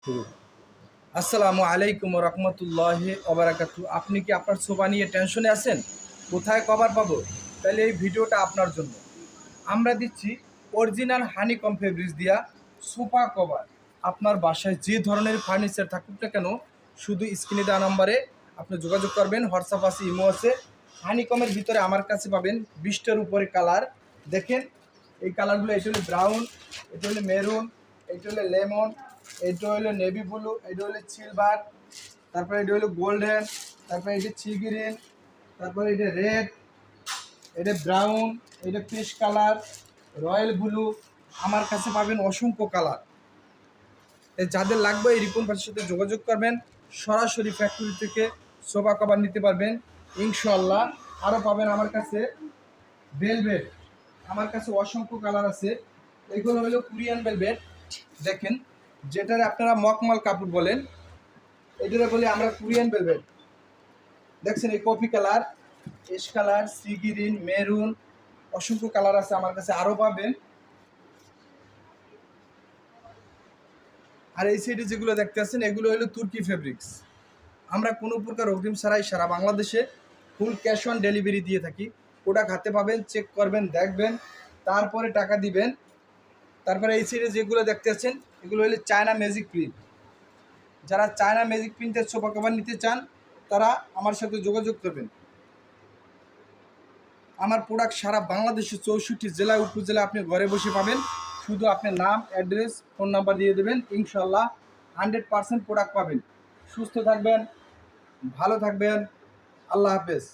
আসসালামু আলাইকুম রহমতুল্লাহি ওবারাকাতু। আপনি কি আপনার সোফা নিয়ে টেনশনে আছেন, কোথায় কভার পাবো? তাহলে এই ভিডিওটা আপনার জন্য। আমরা দিচ্ছি অরিজিনাল হানিকম ফেব্রিক্স দিয়া সোফা কভার। আপনার বাসায় যে ধরনের ফার্নিচার থাকুক না কেন, শুধু স্ক্রিনে দেওয়া নাম্বারে আপনি যোগাযোগ করবেন। হোয়াটসঅ্যাপ আছে, ইমো আছে। হানিকমের ভিতরে আমার কাছে পাবেন 20টার উপরে কালার। দেখেন এই কালারগুলো, এটা হলো ব্রাউন, এটা হলো মেরুন, এটা হলো লেমন, এটা হলো নেভি ব্লু, এটা হলো সিলভার, তারপরে এটা হলো গোল্ডেন, তারপরে এটা সি গ্রিন, তারপরে এটা রেড, এটা ব্রাউন, এটা ফিশ কালার, রয়্যাল ব্লু। আমার কাছে পাবেন অসংখ্য কালার। যাদের লাগবে এই রিপন ভাইয়ের সাথে যোগাযোগ করবেন। সরাসরি ফ্যাক্টরি থেকে সোফা কভার নিতে পারবেন ইনশাআল্লাহ। আরও পাবেন আমার কাছে ভেলভেট। আমার কাছে অসংখ্য কালার আছে। এগুলো হলো কোরিয়ান ভেলভেট। দেখেন, যেটার আপনারা মকমল কাপড় বলেন, এটারে বলি আমরা কোরিয়ান ভেলভেট। দেখছেন এই কফি কালার, এশ কালার, সি গ্রিন, মেরুন, অসংখ্য কালার আছে আমার কাছে। আরও পাবেন। আর এই সাইডে যেগুলো দেখতে পাচ্ছেন, এগুলো হলো তুর্কি ফেব্রিক্স। আমরা কোনো প্রকার অগ্রিম ছাড়াই সারা বাংলাদেশে ফুল ক্যাশ অন ডেলিভারি দিয়ে থাকি। প্রোডাক্ট হাতে পাবেন, চেক করবেন, দেখবেন, তারপরে টাকা দিবেন। তারপরে এই সাইডে যেগুলো দেখতে পাচ্ছেন, এগুলো হলো চায়না ম্যাজিক প্রিন্ট। যারা চায়না ম্যাজিক প্রিন্টের সোফা কভার নিতে চান, তারা আমার সাথে যোগাযোগ করবেন। আমার প্রোডাক্ট সারা বাংলাদেশে 64 জেলা উপজেলা আপনি ঘরে বসে পাবেন। শুধু আপনার নাম, অ্যাড্রেস, ফোন নাম্বার দিয়ে দেবেন, ইনশাল্লাহ 100% প্রোডাক্ট পাবেন। সুস্থ থাকবেন, ভালো থাকবেন। আল্লাহ হাফেজ।